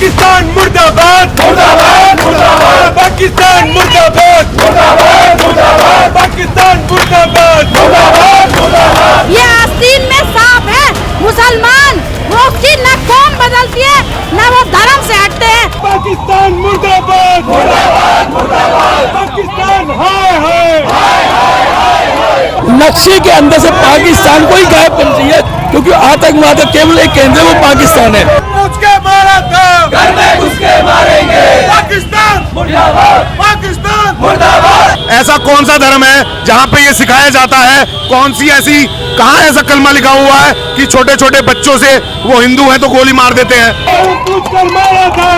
पाकिस्तान मुर्दाबाद मुर्दाबाद मुर्दाबाद पाकिस्तान मुर्दाबाद मुर्दाबाद मुर्दाबाद पाकिस्तान मुर्दाबाद मुर्दाबाद मुर्दाबाद। ये आस्तीन में सांप है मुसलमान, वो उसकी न कौम बदलती है न वो धर्म से हटते हैं। पाकिस्तान मुर्दाबाद मुर्दाबाद मुर्दाबाद पाकिस्तान हाय हाय। नक्शे के अंदर से पाकिस्तान को ही गायब करना चाहिए, क्योंकि आतंकवाद का केवल एक केंद्र वो पाकिस्तान है। पूछ के मारा था, घर में घुस के मारेंगे। पाकिस्तान मुर्दाबाद पाकिस्तान मुर्दाबाद। ऐसा कौन सा धर्म है जहाँ पे ये सिखाया जाता है? कौन सी ऐसी, कहाँ ऐसा कलमा लिखा हुआ है कि छोटे छोटे बच्चों से वो हिंदू हैं तो गोली मार देते हैं? पूछ कर मारा था,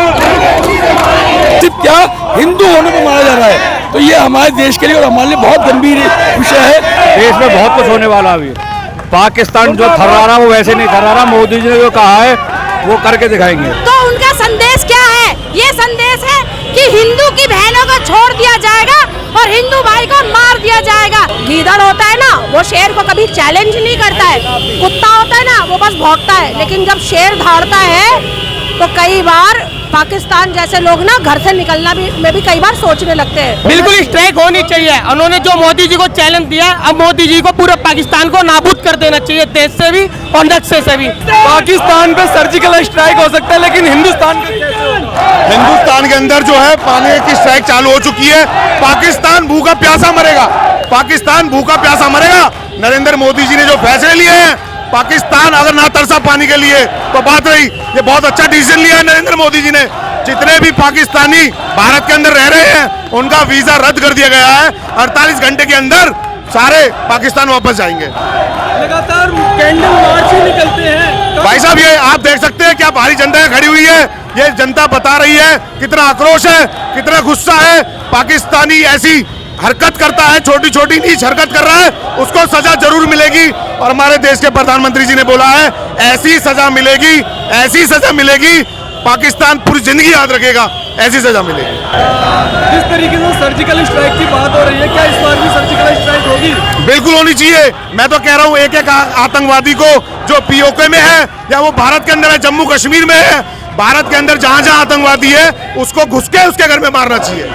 सिर्फ क्या हिंदू होने पर मारा जा रहा है, तो ये हमारे देश के लिए और हमारे लिए बहुत गंभीर विषय है। देश में बहुत कुछ होने वाला अभी। पाकिस्तान जो थर्रा रहा वो वैसे नहीं थर्रा रहा, मोदी जी ने जो कहा है वो करके दिखाएंगे। तो उनका संदेश क्या है? ये संदेश है कि हिंदू की बहनों को छोड़ दिया जाएगा और हिंदू भाई को मार दिया जाएगा। गीदड़ होता है ना, वो शेर को कभी चैलेंज नहीं करता है। कुत्ता होता है ना, वो बस भौंकता है। लेकिन जब शेर दौड़ता है तो कई बार पाकिस्तान जैसे लोग ना घर से निकलना में भी कई बार सोचने लगते हैं। बिल्कुल स्ट्राइक होनी चाहिए। उन्होंने जो मोदी जी को चैलेंज दिया, अब मोदी जी को पूरे पाकिस्तान को नाबूद कर देना चाहिए, देश से भी और नक्शे से भी। पाकिस्तान पे सर्जिकल स्ट्राइक हो सकता है, लेकिन हिंदुस्तान के अंदर जो है पानी की स्ट्राइक चालू हो चुकी है। पाकिस्तान भूखा प्यासा मरेगा, पाकिस्तान भूखा प्यासा मरेगा। नरेंद्र मोदी जी ने जो फैसले लिए हैं, पाकिस्तान अगर ना तरसा पानी के लिए तो बात रही। ये बहुत अच्छा डिसीजन लिया है नरेंद्र मोदी जी ने। जितने भी पाकिस्तानी भारत के अंदर रह रहे हैं उनका वीजा रद्द कर दिया गया है। 48 घंटे के अंदर सारे पाकिस्तान वापस जाएंगे। लगातार कैंडल मार्च ही निकलते हैं। भाई साहब, ये आप देख सकते हैं क्या भारी जनता खड़ी हुई है। ये जनता बता रही है कितना आक्रोश है, कितना गुस्सा है। पाकिस्तानी ऐसी हरकत करता है, छोटी छोटी नीच हरकत कर रहा है, उसको सजा जरूर मिलेगी। और हमारे देश के प्रधानमंत्री जी ने बोला है ऐसी सजा मिलेगी, ऐसी सजा मिलेगी, पाकिस्तान पूरी जिंदगी याद रखेगा, ऐसी सजा मिलेगी। जिस तरीके से सर्जिकल स्ट्राइक की बात हो रही है, क्या इस बार भी सर्जिकल स्ट्राइक होगी? बिल्कुल होनी चाहिए। मैं तो कह रहा हूँ एक एक आतंकवादी को जो पीओके में है या वो भारत के अंदर है, जम्मू कश्मीर में है, भारत के अंदर जहां जहां आतंकवादी है उसको घुस के उसके घर में मारना चाहिए।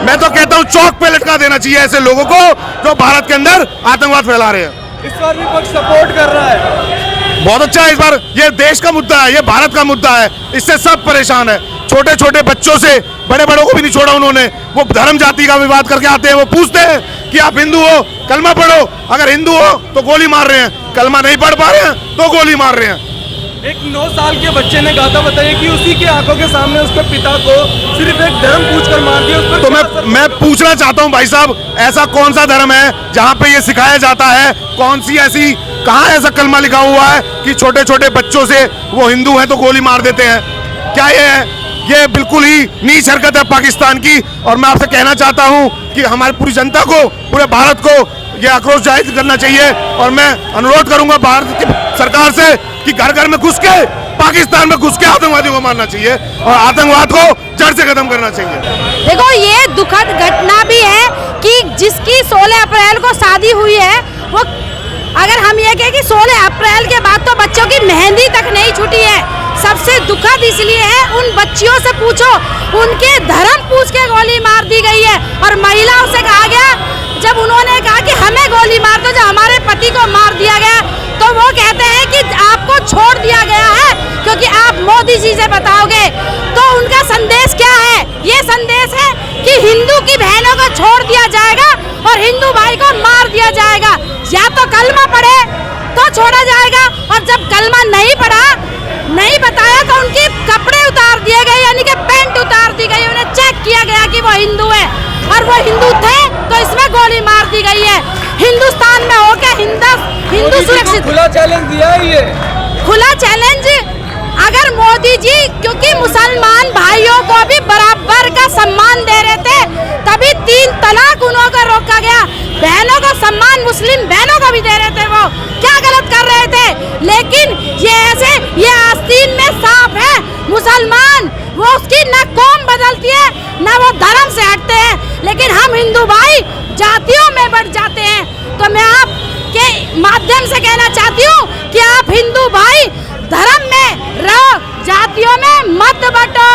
मैं तो कहता हूँ चौक पे लटका देना चाहिए ऐसे लोगों को जो भारत के अंदर आतंकवाद फैला रहे हैं। इस बार भी पक्ष सपोर्ट कर रहा है। बहुत अच्छा है। इस बार ये देश का मुद्दा है, ये भारत का मुद्दा है, इससे सब परेशान है। छोटे छोटे बच्चों से बड़े बड़ों को भी नहीं छोड़ा उन्होंने। वो धर्म जाति का विवाद करके आते हैं, वो पूछते हैं कि आप हिंदू हो, कलमा पढ़ो। अगर हिंदू हो तो गोली मार रहे हैं, कलमा नहीं पढ़ पा रहे हैं तो गोली मार रहे हैं। एक 9 साल के बच्चे ने गाथा बताया कि उसी की आंखों के सामने उसके पिता को सिर्फ एक धर्म पूछकर मार दिया। उस पर तो मैं पूछना चाहता हूं भाई साहब, ऐसा कौन सा धर्म है जहां पे ये सिखाया जाता है? कौन सी ऐसी, कहां ऐसा कलमा लिखा हुआ है कि छोटे छोटे बच्चों से वो हिंदू हैं तो गोली मार देते हैं? क्या ये है? ये बिल्कुल ही नीच हरकत है पाकिस्तान की। और मैं आपसे कहना चाहता हूं कि हमारी पूरी जनता को, पूरे भारत को ये आक्रोश जाहिर करना चाहिए। और मैं अनुरोध करूंगा भारत की सरकार से कि घर घर में घुस के, पाकिस्तान में घुस के आतंकवादियों को मारना चाहिए और आतंकवाद को जड़ से खत्म करना चाहिए। देखो, ये दुखद घटना भी है कि जिसकी 16 अप्रैल को शादी हुई है, वो अगर हम ये कहें कि 16 अप्रैल के बाद तो बच्चों की मेहंदी तक नहीं छूटी है। सबसे दुखद इसलिए है, उन बच्चियों से पूछो, उनके धर्म पूछ के गोली मार दी गई है। और महिलाओं से कहा गया, जब उन्होंने कहा कि हमें गोली मार दो, जो हमारे पति को मार दिया गया, तो वो कहते हैं कि आपको छोड़ दिया गया है क्योंकि आप मोदी जी से बताओगे। तो उनका संदेश क्या है? ये संदेश है कि हिंदू की बहनों को छोड़ दिया जाएगा और हिंदू भाई को मार दिया जाएगा। या तो कलमा पढ़े तो छोड़ा जाएगा, और जब कलमा नहीं पढ़ा, नहीं बताया, तो उनके कपड़े उतार दिए गए, यानी कि पैंट उतार दी गई। उन्हें चेक किया गया कि वो हिंदू है, और वो हिंदू थे तो इसमें गोली मार दी गई है। हिंदुस्तान में होकर हिंदू सुरक्षित। खुला चैलेंज दिया है ये, खुला चैलेंज। अगर मोदी जी, क्योंकि मुसलमान भाइयों को भी बराबर का सम्मान दे रहे थे, तभी 3 तलाक उन्हों को रोका गया। बहनों को सम्मान मुस्लिम बहनों को भी दे रहे थे, वो क्या गलत कर रहे थे? लेकिन ये आस्तीन में सांप है मुसलमान, वो उसकी न कौम बदलती है न वो धर्म से हटते हैं। लेकिन हम हिंदू भाई जातियों में बढ़ जाते हैं। तो मैं आपके माध्यम से कहना चाहती हूँ कि आप हिंदू भाई धर्म में रहो, जातियों में मत बटो।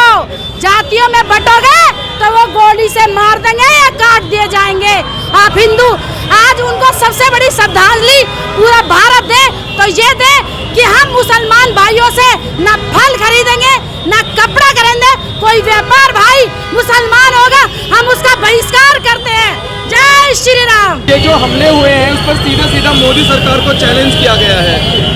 से मार देंगे या काट दिए जाएंगे। आप हिंदू आज उनको सबसे बड़ी श्रद्धांजलि पूरा भारत दे तो ये दे कि हम मुसलमान भाइयों से न फल खरीदेंगे न कपड़ा खरीदेंगे। कोई व्यापार भाई मुसलमान होगा हम उसका बहिष्कार करते हैं। जय श्री राम। ये जो हमले हुए हैं उस पर सीधा सीधा मोदी सरकार को चैलेंज किया गया है।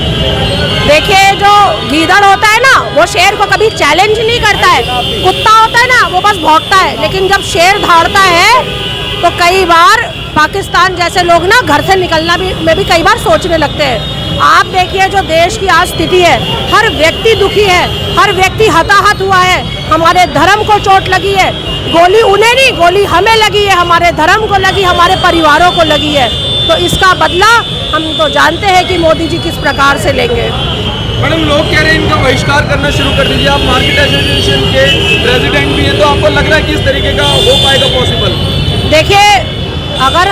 देखिए जो गीदड़ होता है ना वो शेर को कभी चैलेंज नहीं करता है, कुत्ता होता है ना वो बस भौंकता है, लेकिन जब शेर दहाड़ता है तो कई बार पाकिस्तान जैसे लोग ना घर से निकलना में भी कई बार सोचने लगते हैं। आप देखिए जो देश की आज स्थिति है, हर व्यक्ति दुखी है, हर व्यक्ति हताहत हुआ है। हमारे धर्म को चोट लगी है, गोली उन्हें नहीं गोली हमें लगी है, हमारे धर्म को लगी, हमारे परिवारों को लगी है। तो इसका बदला हम तो जानते हैं कि मोदी जी किस प्रकार से लेंगे। मैडम लोग कह रहे हैं इनका बहिष्कार करना शुरू कर दीजिए। आप मार्केट एसोसिएशन के प्रेसिडेंट भी हैं, तो आपको लग रहा है कि इस तरीके का हो पाएगा पॉसिबल? देखिए अगर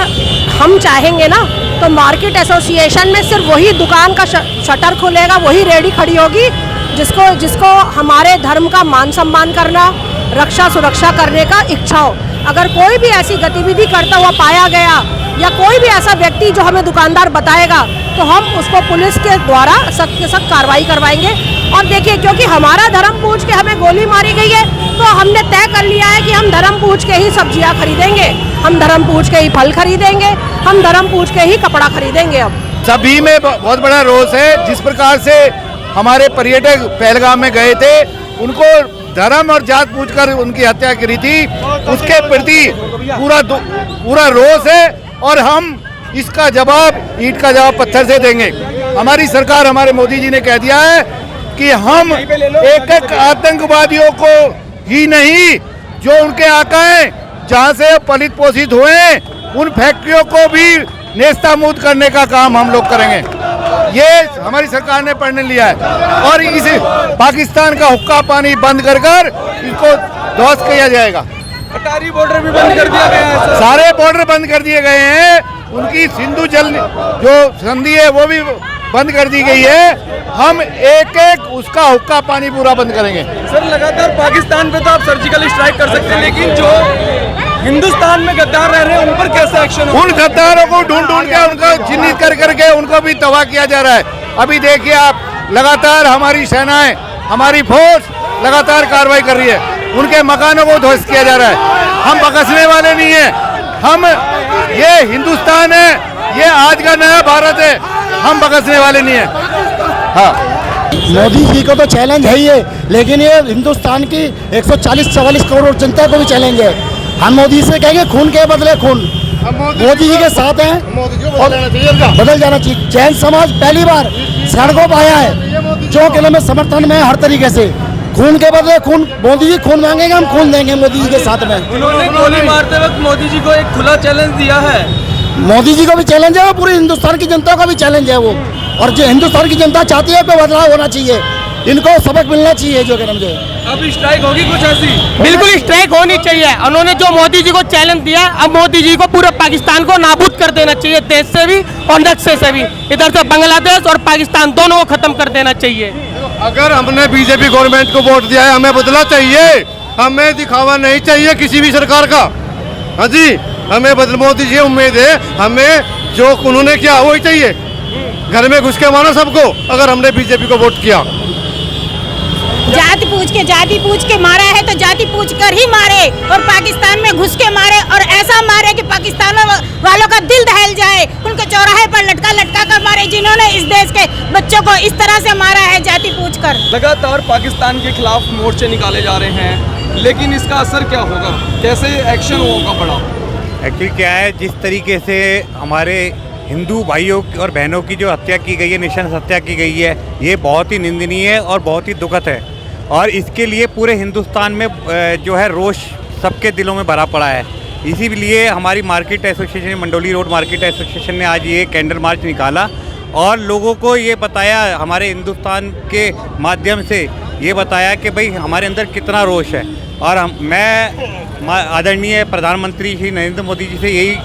हम चाहेंगे ना तो मार्केट एसोसिएशन में सिर्फ वही दुकान का शटर खुलेगा, वही रेडी खड़ी होगी जिसको हमारे धर्म का मान सम्मान करना, रक्षा सुरक्षा करने का इच्छा हो। अगर कोई भी ऐसी गतिविधि करता हुआ पाया गया या कोई भी ऐसा व्यक्ति जो हमें दुकानदार बताएगा तो हम उसको पुलिस के द्वारा सख्त से सख्त कार्रवाई करवाएंगे। और देखिए क्योंकि हमारा धर्म पूछ के हमें गोली मारी गई है तो हमने तय कर लिया है कि हम धर्म पूछ के ही सब्जियां खरीदेंगे, हम धर्म पूछ के ही फल खरीदेंगे, हम धर्म पूछ के ही कपड़ा खरीदेंगे। अब सभी में बहुत बड़ा रोष है। जिस प्रकार से हमारे पर्यटक पहलगाम में गए थे, उनको धर्म और जात पूछकर उनकी हत्या करी थी, उसके प्रति पूरा रोष है। और हम इसका जवाब ईंट का जवाब पत्थर से देंगे। हमारी सरकार, हमारे मोदी जी ने कह दिया है कि हम एक आतंकवादियों को ही नहीं, जो उनके आका हैं, जहां से पलित पोषित हुए हैं, उन फैक्ट्रियों को भी नेस्तनाबूद करने का काम हम लोग करेंगे। ये हमारी सरकार ने पढ़ने लिया है और इस पाकिस्तान का हुक्का पानी बंद कर इसको ध्वस्त किया जाएगा। अटारी बॉर्डर भी बंद कर दिया गया है। सारे बॉर्डर बंद कर दिए गए हैं। उनकी सिंधु जल जो संधि है वो भी बंद कर दी गई है। हम एक एक उसका हुक्का पानी पूरा बंद करेंगे। सर लगातार पाकिस्तान पे तो आप सर्जिकल स्ट्राइक कर सकते हैं, लेकिन जो हिंदुस्तान में गद्दार रह रहे हैं उन पर कैसे एक्शन होगा? उन गद्दारों को ढूंढ के उनको चिन्हित कर करके उनको भी तबाह किया जा रहा है। अभी देखिए आप, लगातार हमारी सेनाएं, हमारी फोर्स लगातार कार्रवाई कर रही है, उनके मकानों को ध्वस्त किया जा रहा है। हम बकसने वाले नहीं हैं। हम ये हिंदुस्तान है, ये आज का नया भारत है, हम बकसने वाले नहीं हैं। हाँ, मोदी जी को तो चैलेंज है ही है, लेकिन ये हिंदुस्तान की 140-44 करोड़ जनता को भी चैलेंज है। हम मोदी से कहेंगे खून के बदले खून, मोदी जी के साथ हैं और बदल जाना चाहिए। जैन समाज पहली बार सड़कों पर आया है, जो किलो में समर्थन में हर तरीके से खून के बदले खून। मोदी जी खून मांगेंगे, हम खून देंगे मोदी जी के साथ में। उन्होंने गोली मारते वक्त मोदी जी को एक खुला चैलेंज दिया है। मोदी जी को भी चैलेंज है, पूरी हिंदुस्तान की जनता का भी चैलेंज है वो। और जो हिंदुस्तान की जनता चाहती है तो बदलाव होना चाहिए, इनको सबक मिलना चाहिए। जो कहना मुझे अब स्ट्राइक होगी कुछ ऐसी? बिल्कुल स्ट्राइक होनी चाहिए। उन्होंने जो मोदी जी को चैलेंज दिया, अब मोदी जी को पूरे पाकिस्तान को नाबूद कर देना चाहिए, देश से भी और नक्शे से भी। इधर से बांग्लादेश और पाकिस्तान दोनों को खत्म कर देना चाहिए। अगर हमने बीजेपी गवर्नमेंट को वोट दिया है, हमें बदला चाहिए, हमें दिखावा नहीं चाहिए किसी भी सरकार का। हाँ जी, हमें बदल मोदी जी उम्मीद है, हमें जो उन्होंने किया वही चाहिए। घर में घुस के मारा सबको, अगर हमने बीजेपी को वोट किया। जाति पूछ के मारा है तो जाति पूछ कर ही मारे, और पाकिस्तान में घुस के मारे और ऐसा मारे कि पाकिस्तान वालों का दिल दहल जाए। उनको चौराहे पर लटका कर मारे, जिन्होंने इस देश के बच्चों को इस तरह से मारा है जाति पूछ कर। लगातार पाकिस्तान के खिलाफ मोर्चे निकाले जा रहे हैं, लेकिन इसका असर क्या होगा, कैसे एक्शन होगा बड़ा? एक्चुअली क्या है, जिस तरीके से हमारे हिंदू भाइयों और बहनों की जो हत्या की गई है, निशंस हत्या की गई है, ये बहुत ही निंदनीय है और बहुत ही दुखद है। और इसके लिए पूरे हिंदुस्तान में जो है रोष सबके दिलों में भरा पड़ा है। इसीलिए हमारी market association, Mandoli road market association ने आज ये कैंडल मार्च निकाला और लोगों को ये बताया, हमारे हिंदुस्तान के माध्यम से ये बताया कि भाई हमारे अंदर कितना रोष है। और मैं आदरणीय प्रधानमंत्री श्री नरेंद्र मोदी जी से यही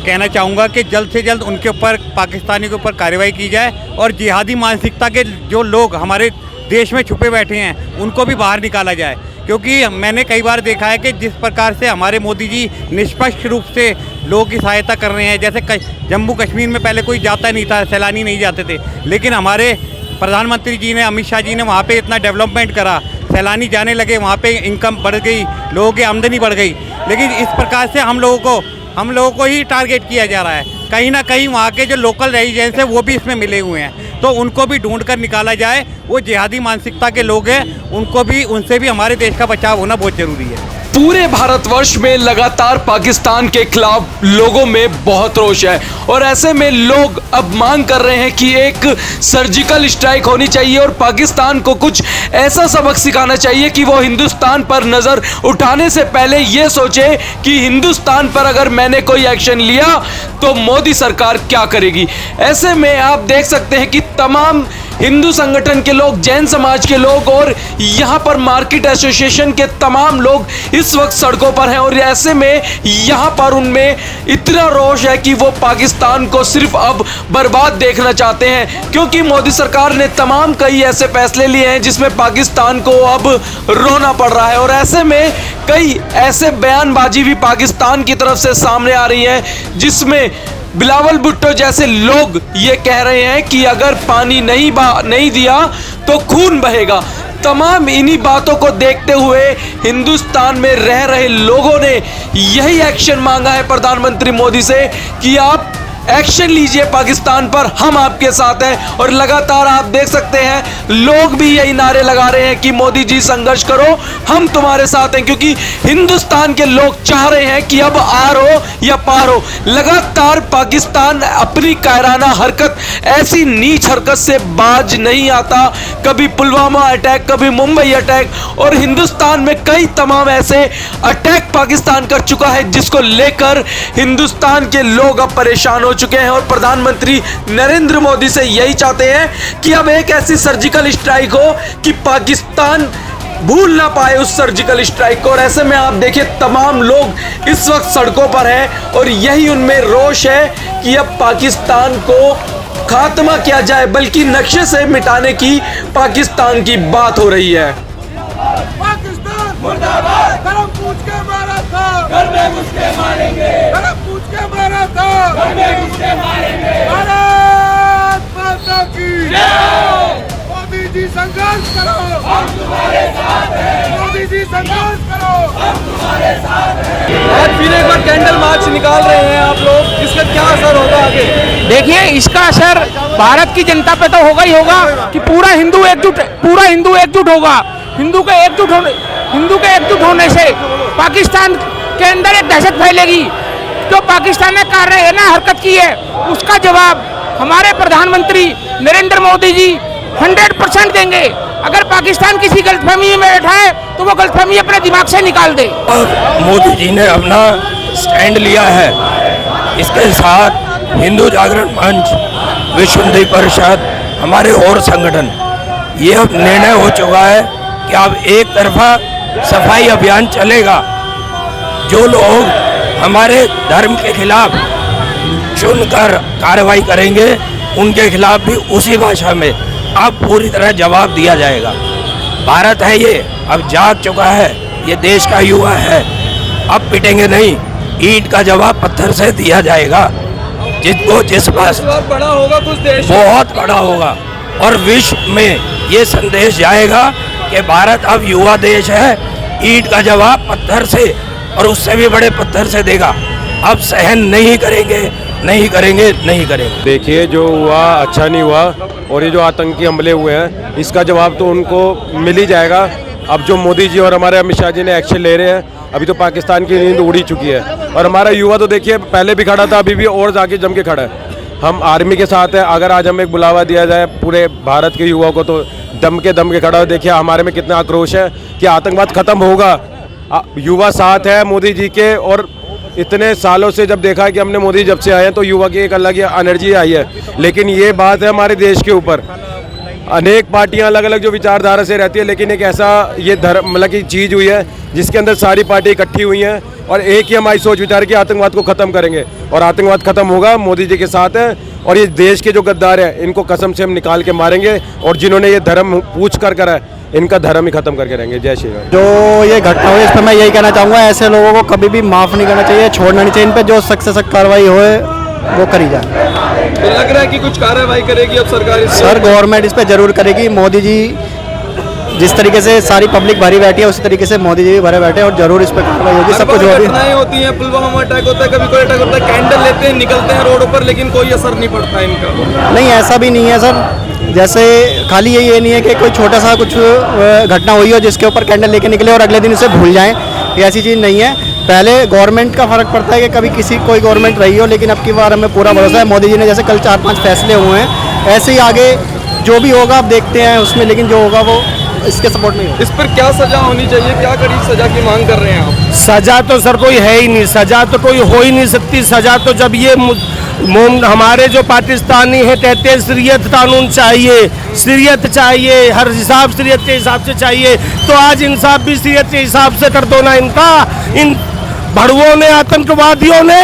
कहना चाहूँगा कि जल्द से जल्द उनके ऊपर, पाकिस्तानी के ऊपर कार्रवाई की जाए और जिहादी मानसिकता के जो लोग हमारे देश में छुपे बैठे हैं उनको भी बाहर निकाला जाए। क्योंकि मैंने कई बार देखा है कि जिस प्रकार से हमारे मोदी जी निष्पक्ष रूप से लोगों की सहायता कर रहे हैं, जैसे जम्मू कश्मीर में पहले कोई जाता नहीं था, सैलानी नहीं जाते थे, लेकिन हमारे प्रधानमंत्री जी ने, अमित शाह जी ने वहाँ पे इतना डेवलपमेंट करा, सैलानी जाने लगे, वहाँ पे इनकम बढ़ गई, लोगों की आमदनी बढ़ गई। लेकिन इस प्रकार से हम लोगों को ही टारगेट किया जा रहा है। कहीं ना कहीं वहाँ के जो लोकल रेजिडेंट्स हैं वो भी इसमें मिले हुए हैं, तो उनको भी ढूंढ कर निकाला जाए। वो जिहादी मानसिकता के लोग हैं, उनसे भी हमारे देश का बचाव होना बहुत ज़रूरी है। पूरे भारतवर्ष में लगातार पाकिस्तान के खिलाफ लोगों में बहुत रोष है और ऐसे में लोग अब मांग कर रहे हैं कि एक सर्जिकल स्ट्राइक होनी चाहिए और पाकिस्तान को कुछ ऐसा सबक सिखाना चाहिए कि वो हिंदुस्तान पर नज़र उठाने से पहले ये सोचे कि हिंदुस्तान पर अगर मैंने कोई एक्शन लिया तो मोदी सरकार क्या करेगी। ऐसे में आप देख सकते हैं कि तमाम हिंदू संगठन के लोग, जैन समाज के लोग और यहाँ पर मार्केट एसोसिएशन के तमाम लोग इस वक्त सड़कों पर हैं और ऐसे में यहाँ पर उनमें इतना रोष है कि वो पाकिस्तान को सिर्फ अब बर्बाद देखना चाहते हैं, क्योंकि मोदी सरकार ने तमाम कई ऐसे फैसले लिए हैं जिसमें पाकिस्तान को अब रोना पड़ रहा है। और ऐसे में कई ऐसे बयानबाजी भी पाकिस्तान की तरफ से सामने आ रही है जिसमें बिलावल भुट्टो जैसे लोग ये कह रहे हैं कि अगर पानी नहीं दिया तो खून बहेगा। तमाम इन्हीं बातों को देखते हुए हिंदुस्तान में रह रहे लोगों ने यही एक्शन मांगा है प्रधानमंत्री मोदी से कि आप एक्शन लीजिए पाकिस्तान पर, हम आपके साथ हैं। और लगातार आप देख सकते हैं लोग भी यही नारे लगा रहे हैं कि मोदी जी संघर्ष करो, हम तुम्हारे साथ हैं, क्योंकि हिंदुस्तान के लोग चाह रहे हैं कि अब आर हो या पार हो। लगातार पाकिस्तान अपनी कायराना हरकत, ऐसी नीच हरकत से बाज नहीं आता। कभी पुलवामा अटैक, कभी मुंबई अटैक, और हिंदुस्तान में कई तमाम ऐसे अटैक पाकिस्तान कर चुका है जिसको लेकर हिंदुस्तान के लोग अब परेशान हो चुके हैं। और प्रधानमंत्री नरेंद्र मोदी से यही चाहते हैं कि अब एक ऐसी सर्जिकल स्ट्राइक हो कि पाकिस्तान भूल ना पाए उस सर्जिकल स्ट्राइक को। और ऐसे में आप देखिए तमाम लोग इस वक्त सड़कों पर हैं और यही उनमें रोष है कि अब पाकिस्तान को खात्मा किया जाए, बल्कि नक्शे से मिटाने की पाकिस्तान की बात हो रही है। पाकिस्तान मुर्दाबाद, धर्म पूछ के मारा था, घर में घुस के मारेंगे, धर्म पूछ के मारा था, घर में घुस के मारेंगे। भारत माता की जय। मोदी जी संघर्ष करो, हम तुम्हारे साथ हैं। मोदी जी संघर्ष करो, हम तुम्हारे साथ हैं। आज फिर एक बार कैंडल मार्च निकाल रहे हैं आप लोग, इसका क्या असर होगा आगे? देखिए, इसका असर भारत की जनता पे तो होगा ही होगा कि पूरा हिंदू एकजुट होगा। हिंदू के एकजुट होने से पाकिस्तान के अंदर एक दहशत फैलेगी। जो पाकिस्तान ने हरकत की है उसका जवाब हमारे प्रधानमंत्री नरेंद्र मोदी जी 100% देंगे। अगर पाकिस्तान किसी गलतफहमी में बैठा है तो वो गलतफहमी अपने दिमाग से निकाल दे। मोदी जी ने अपना स्टैंड लिया है, इसके साथ हिंदू जागरण मंच, विश्व हिंदू परिषद, हमारे और संगठन, ये अब निर्णय हो चुका है कि अब एक तरफा सफाई अभियान चलेगा। जो लोग हमारे धर्म के खिलाफ चुनकर कार्रवाई करेंगे उनके खिलाफ भी उसी भाषा में अब पूरी तरह जवाब दिया जाएगा। भारत है ये, अब जाग चुका है, ये देश का युवा है, अब पिटेंगे नहीं, ईंट का जवाब पत्थर से दिया जाएगा। जिसको जिस पास बड़ा होगा कुछ देश, बहुत बड़ा होगा और विश्व में ये संदेश जाएगा कि भारत अब युवा देश है, ईंट का जवाब पत्थर से और उससे भी बड़े पत्थर से देगा। अब सहन नहीं करेंगे। देखिए, जो हुआ अच्छा नहीं हुआ और ये जो आतंकी हमले हुए हैं इसका जवाब तो उनको मिल ही जाएगा। अब जो मोदी जी और हमारे अमित शाह जी ने एक्शन ले रहे हैं, अभी तो पाकिस्तान की नींद उड़ी चुकी है और हमारा युवा तो देखिए पहले भी खड़ा था, अभी भी और जाके जम के खड़ा है। हम आर्मी के साथ हैं। अगर आज हमें एक बुलावा दिया जाए पूरे भारत के युवाओं को तो दम के खड़ा हो। देखिए हमारे में कितना आक्रोश है कि आतंकवाद खत्म होगा। युवा साथ है मोदी जी के, और इतने सालों से जब देखा कि हमने मोदी जब से आए हैं तो युवा की एक अलग ही एनर्जी आई है। लेकिन ये बात है हमारे देश के ऊपर, अनेक पार्टियां अलग अलग जो विचारधारा से रहती है, लेकिन एक ऐसा ये धर्म मतलब की चीज़ हुई है जिसके अंदर सारी पार्टी इकट्ठी हुई हैं और एक ही हमारी सोच विचार की आतंकवाद को ख़त्म करेंगे और आतंकवाद ख़त्म होगा। मोदी जी के साथ है और ये देश के जो गद्दार हैं इनको कसम से हम निकाल के मारेंगे। और जिन्होंने ये धर्म पूछ कर करा है इनका धर्म ही खत्म करके रहेंगे। जय श्री राम। जो ये घटना हुई इस पर मैं यही कहना चाहूँगा, ऐसे लोगों को कभी भी माफ़ नहीं करना चाहिए, छोड़ना नहीं चाहिए। इन पे जो सख्त से सख्त कार्रवाई होए वो करी जाए। तो लग रहा है कि कुछ कार्रवाई करेगी अब सरकार सर गवर्नमेंट इस पे जरूर करेगी। मोदी जी जिस तरीके से सारी पब्लिक भरी बैठी है उसी तरीके से मोदी जी भी भरे बैठे हैं और जरूर इस पे कार्रवाई होगी। सब कुछ होगी। घटनाएं होती हैं, पुलवामा अटैक होता है, कभी कोई अटैक होता है, कैंडल लेते हैं, निकलते हैं रोडों पर, लेकिन कोई असर नहीं पड़ता है इनका। नहीं ऐसा भी नहीं है सर, जैसे खाली ये नहीं है कि कोई छोटा सा कुछ घटना हुई हो जिसके ऊपर कैंडल लेके निकले और अगले दिन उसे भूल जाएं, ये ऐसी चीज़ नहीं है। पहले गवर्नमेंट का फर्क पड़ता है कि कभी किसी कोई गवर्नमेंट रही हो, लेकिन अब की बार हमें पूरा भरोसा है। मोदी जी ने जैसे कल 4-5 फैसले हुए हैं, ऐसे ही आगे जो भी होगा आप देखते हैं उसमें, लेकिन जो होगा वो इसके सपोर्ट में होगा। इस पर क्या सजा होनी चाहिए, क्या कड़ी सजा की मांग कर रहे हैं आप? सजा तो सर कोई है ही नहीं, सजा तो कोई हो ही नहीं सकती। सजा तो जब ये हमारे जो पाकिस्तानी है कहते हैं शरीयत कानून चाहिए, शरीयत चाहिए, हर हिसाब शरीयत के हिसाब से चाहिए, तो आज इंसाफ भी शरीयत के हिसाब से कर दो ना इनका। इन भड़ुओं ने, आतंकवादियों ने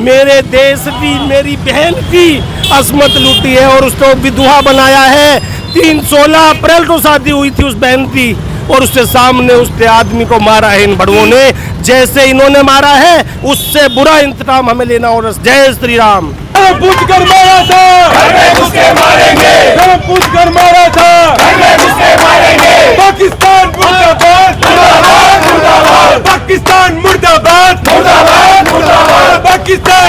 मेरे देश की, मेरी बहन की असमत लूटी है और उसको विधवा बनाया है। 16 अप्रैल को शादी हुई थी उस बहन की और उसके सामने उसने आदमी को मारा है इन भड़ुओं ने। जैसे इन्होंने मारा है उससे बुरा इंतकाम हमें लेना और जय श्री राम। पूछ कर मारा था, घर में घुस के मारेंगे। पूछ कर मारा था, घर में घुस के मारेंगे। पाकिस्तान मुर्दाबाद, मुर्दाबाद, मुर्दाबाद। पाकिस्तान मुर्दाबाद, मुर्दाबाद, मुर्दाबाद। पाकिस्तान